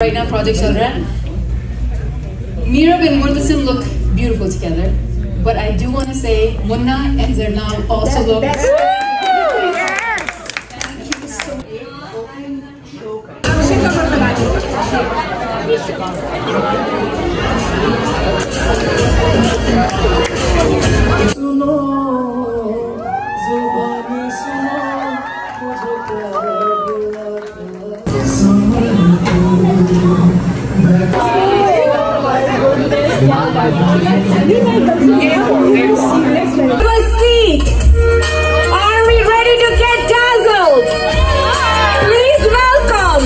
Right now project chal raha hai. Meerab and Murtasim look beautiful together, but I do want to say Munna and Zarnab also look Are we ready to get dazzled? Please welcome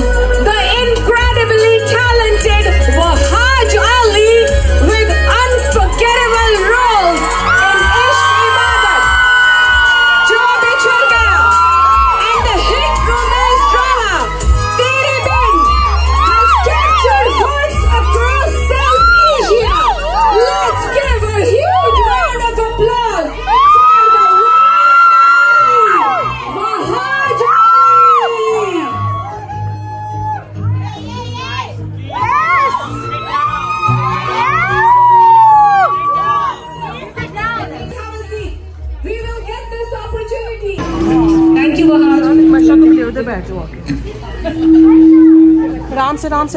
the incredibly talented Wahaj Ali with unforgettable roles in Ishq Ibadat, Jo Bichhad Gaya, and the hit romance drama Tere Bin has captured hearts across South Asia. Let's give a huge round of applause for the Wahaj Ali! Have a seat. We will get this opportunity. Thank you, Wahaj.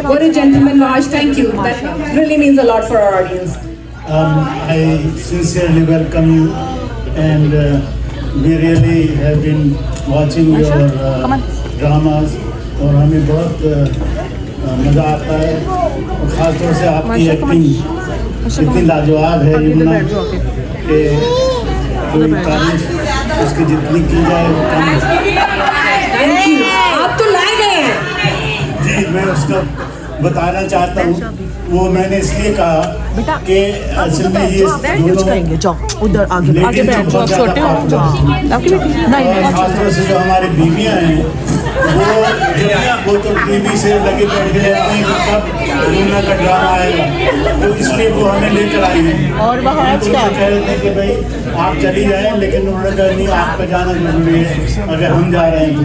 What a gentleman, Wahaj. Thank you. That really means a lot for our audience. I sincerely welcome you, and we really have been watching your dramas, और हमें बहुत मज़ा आता है, और ख़ासतौर से आपकी एक्टिंग इतनी लाजवाब है यमुना कि कोई तारीफ उसकी जितनी की जाए वो कम है। आप तो लाए गए हैं। जी, मैं उसका बताना चाहता हूँ, वो मैंने इसलिए कहा कि असल में ये उधर आगे छोटे खासतौर से जो हमारी बीवियाँ हैं वो तो टीवी से लगे बैठे रहते हैं कि कब यमुना का ड्रामा आएगा, तो इसलिए वो हमें लेकर आई हैं। और वहाँ तो कह रहे थे कि भाई आप चली जाएं, लेकिन उन्होंने कहा नहीं, आपका जाना जरूरी है अगर हम जा रहे हैं तो।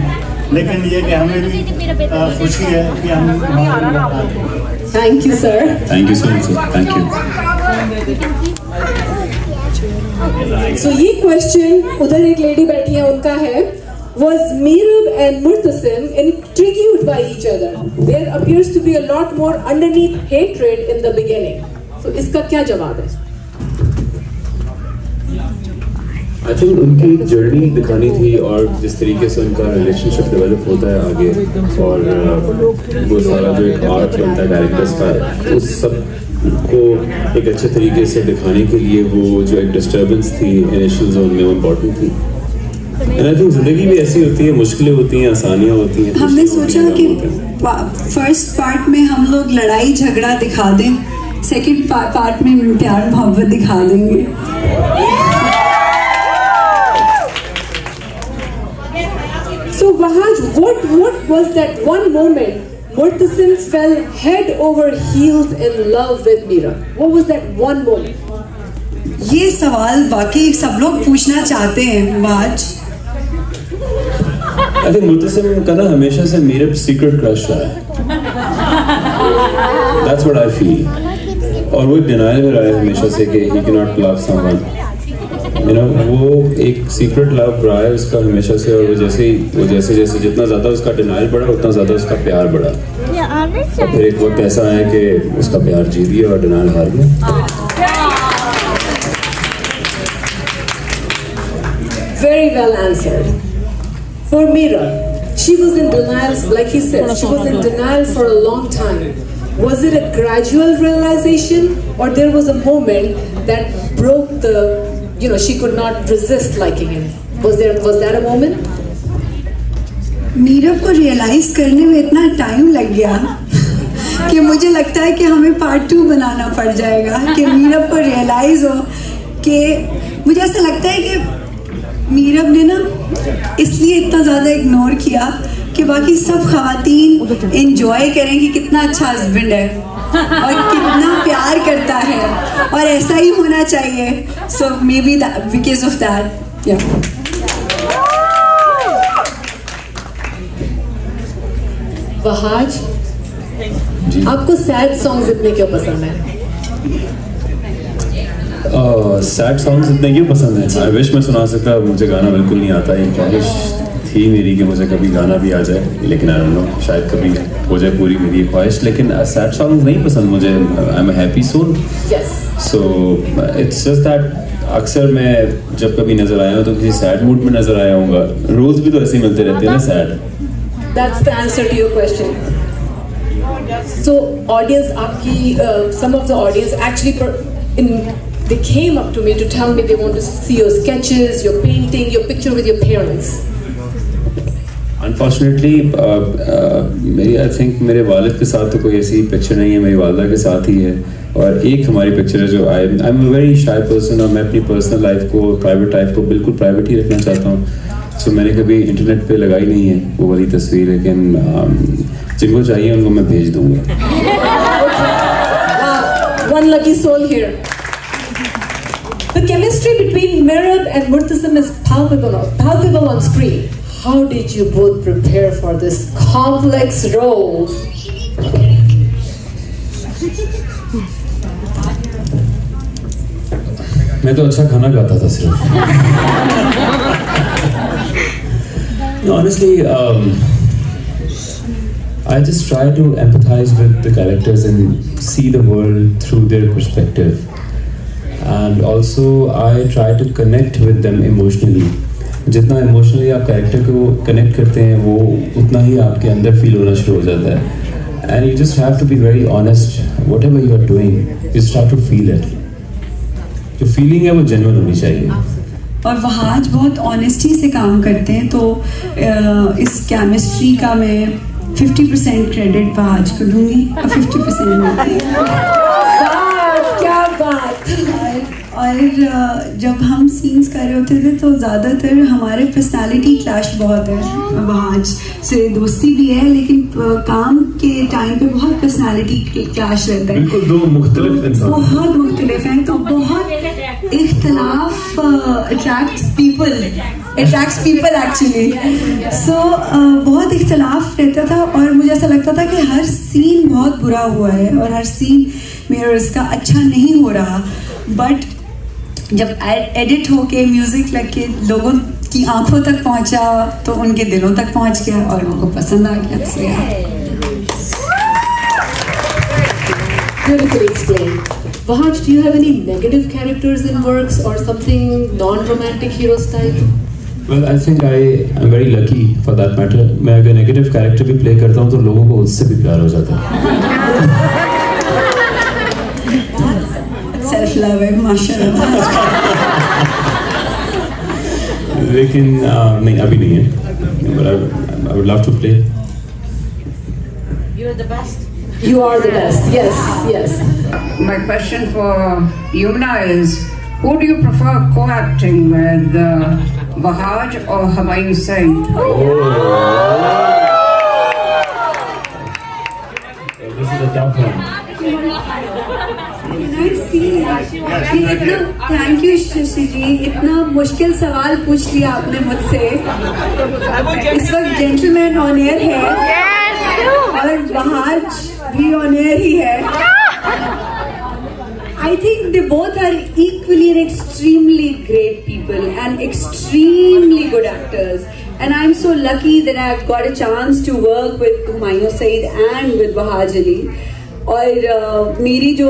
लेकिन ये कि हमें भी खुशी है कि हम Thank you, sir. Thank you so much, sir. Thank you. So ये question उधर एक lady बैठी है उनका है, was Meerab and Murtasim intrigued by each other? There appears to be a lot more underneath hatred in the beginning. So इसका क्या जवाब है? I think उनकी जर्नी दिखानी थी और जिस तरीके से उनका रिलेशनशिप डेवलप होता है आगे, और वो सारा जो एक आर्ट बनता है डायरेक्टर्स का, उस सब को एक अच्छे तरीके से दिखाने के लिए वो जो एक डिस्टर्बेंस थी इनिशियल जोन में वो इम्पोर्टेंट थी। And I think जिंदगी भी ऐसी होती है, मुश्किलें होती हैं, आसानियाँ होती हैं। हमने सोचा कि फर्स्ट पार्ट में हम लोग लड़ाई झगड़ा दिखा दें, सेकंड पार्ट में प्यार मोहब्बत दिखा देंगे। So Wahaj, what was that one moment Murtasim fell head over heels in love with Meerab? What was that one moment? ये सवाल वाकई सब लोग पूछना चाहते हैं आज। I think मुर्तसिम का ना हमेशा से मेरा सीक्रेट क्रश रहा है। That's what I feel. और वो डिनायल में रहा है हमेशा से कि he cannot love someone. You know, वो एक सीक्रेट लव रहा है उसका हमेशा से, और वो जैसे जितना ज़्यादा उसका डिनाइल बढ़ा उतना ज़्यादा उसका प्यार बढ़ा, और फिर एक वक्त ऐसा है कि उसका प्यार जीत गया और डिनाइल हार गया। Very well answered. For Meerab, she was in denial, like he said, she was in denial for a long time. Was it a gradual realization, or there was a moment that broke the, she could not resist liking him? Was that a moment? Meerab को realise करने में इतना time लग गया कि मुझे लगता है कि हमें पार्ट 2 बनाना पड़ जाएगा कि मीरब को रियलाइज हो कि मुझे ऐसा लगता है कि मीरब ने ना इसलिए इतना ज़्यादा इग्नोर किया कि बाकी सब ख़वातीन एंजॉय करें कि कितना अच्छा हस्बैंड है और कितना प्यार करता है, और ऐसा ही होना चाहिए। So maybe because of that, या Wahaj, आपको सैड सॉन्ग्स इतने क्यों पसंद है? सैड सॉन्ग्स इतने क्यों पसंद है? आई विश मैं सुना सकता, मुझे गाना बिल्कुल नहीं आता। ये ख्वाहिश थी मेरी कि मुझे कभी गाना भी आ जाए, लेकिन आई डोंट नो, शायद कभी हो जाए पूरी मेरी ये ख्वाहिश। लेकिन सैड सॉन्ग्स नहीं पसंद मुझे। I am a happy soul, so it's just that अक्सर मैं जब कभी नजर आया हूँ तो किसी सैड मूड में नजर आया हूँगा। रोज भी तो ऐसे ही मिलते रहते हैं ना sad. That's the answer to your question. So audience, आपकी some of the audience actually they came up to me to tell me they want to see your sketches, your painting, your picture with your parents. Unfortunately, मेरी I think मेरे वालिद के साथ तो कोई ऐसी picture नहीं है, मेरी वालदा के साथ ही है। और एक हमारी पिक्चर है जो आई am a very shy person, और मैं अपनी पर्सनल लाइफ को, प्राइवेट लाइफ को बिल्कुल प्राइवेट ही रखना चाहता हूँ। सो मैंने कभी इंटरनेट पे लगाई नहीं है वो वाली तस्वीर, लेकिन जिनको चाहिए उनको मैं भेज दूंगा। One lucky soul here. The chemistry between Mirab and Murtasim is palpable on screen. How did you both prepare for this complex role? मैं तो अच्छा खाना खाता था सिर्फ। No, honestly, I just try to empathize with the characters and see the world through their perspective, and also I try to connect with them emotionally. जितना emotionally आप character को कनेक्ट करते हैं वो उतना ही आपके अंदर फील होना शुरू हो जाता है। And you just have to be very honest, whatever you are doing you just have to feel it. जो फीलिंग है वो जेन्युइन होनी चाहिए। और वहाज बहुत ऑनेस्टी से काम करते हैं, तो इस केमिस्ट्री का मैं 50% क्रेडिट वहाज को दूंगी और 50% क्या बात। और जब हम सीन्स कर रहे होते थे तो ज़्यादातर हमारे पर्सनालिटी क्लैश बहुत है। वहाज से दोस्ती भी है, लेकिन काम के टाइम पे बहुत पर्सनालिटी क्लैश रहता है। बिल्कुल दो मुख्तलिफ इंसान, बहुत मुख्तलिफ हैं, तो बहुत इख्तलाफ अट्रैक्ट्स पीपल एक्चुअली। सो बहुत इख्तलाफ रहता था, और मुझे ऐसा लगता था कि हर सीन बहुत बुरा हुआ है और हर सीन मेरा इसका अच्छा नहीं हो रहा। बट जब एडिट होके म्यूजिक लग के लोगों की आंखों तक पहुंचा तो उनके दिलों तक पहुंच गया और उनको पसंद आ गया। So yeah. Beautifully explained. Vahaj, do you have any negative characters in works or something non-romantic hero style? Well, I think I am very lucky for that matter. मैं अगर नेगेटिव कैरेक्टर भी प्ले करता हूँ तो लोगों को उससे भी प्यार हो जाता है। सेल्फ लव है माशाल्लाह। लेकिन नहीं, अभी नहीं है। But I would love to play. You're the best. You are the best. Yes, yes. My question for Yumna is, who do you prefer co-acting with, Vahaj or Humayun Saeed? This is a tough one. Thank you Shashi ji, इतना मुश्किल सवाल पूछ लिया आपने मुझसे। इस वक्त gentleman on air है और वहाज भी ऑन एयर ही है। I think they both are equally and extremely great people and extremely good actors, and I'm so lucky that I've got a chance to work with Humayun Saeed and with Vahaj Ali. और मेरी जो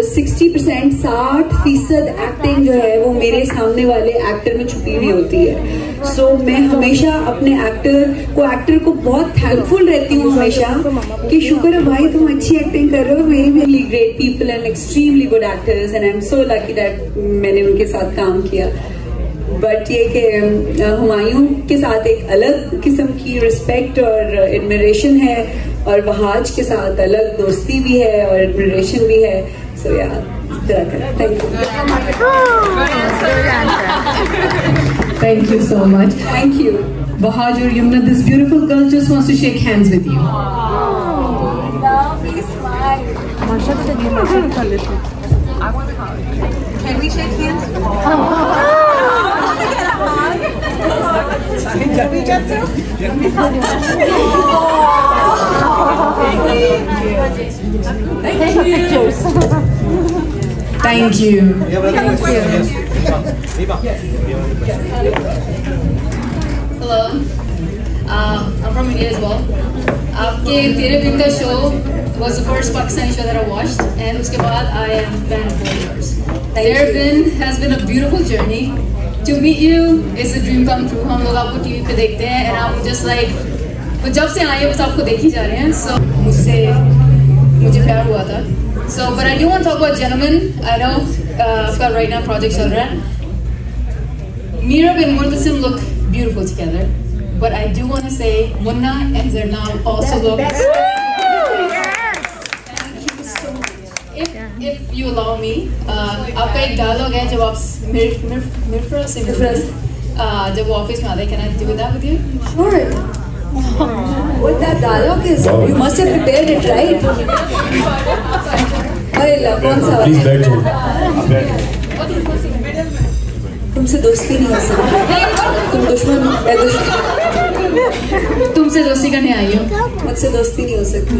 60% acting जो है वो मेरे सामने वाले actor में छुपी हुई होती है। सो मैं हमेशा अपने एक्टर को बहुत थैंकफुल रहती हूँ हमेशा कि शुक्र है भाई तुम अच्छी एक्टिंग कर रहे हो। Very very great people and extremely good actors, and I am so lucky that मैंने उनके साथ काम किया। बट ये कि हुमायूं के साथ एक अलग किस्म की रिस्पेक्ट और एडमिरेशन है, और वहाज के साथ अलग दोस्ती भी है और एडमिरेशन भी है। सो या इस तरह का। Thank you so much. Thank you. Vahaj or Yumna, this beautiful girl just wants to shake hands with you. Lovely smile. Can we shake hands? Thank you. Hello. I'm from India as well. आपके तेरे बिन का show was the first Pakistani show that I watched, and उसके बाद I am fan for yours. Teere Bin has been a beautiful journey. To meet you is a dream come true. हम लोग आपको TV पे देखते हैं, and I'm just like, जब से आए बस आपको देखी जा रहे हैं. So मुझे प्यार हुआ था. So, but I do want to talk about Gentlemen. I know I've got right now project चल रहा है. Mirab and Murtasim look beautiful together. But I do want to say, Munna and Zarnam also look. If you allow me, आपका एक dialogue है जब आप मिर्फरा से जब वो ऑफिस में आते हैं, can I do that with you? Sure. What that dialogue is? Wow. You must have prepared it, right? अरे ला कौन सा Please वाला? बैठो। तुमसे दोस्ती नहीं हो सकती. तुम दुश्मन, मैं दुश्मन. तुमसे दोस्ती करने आई हूँ. मुझसे दोस्ती नहीं हो सकती.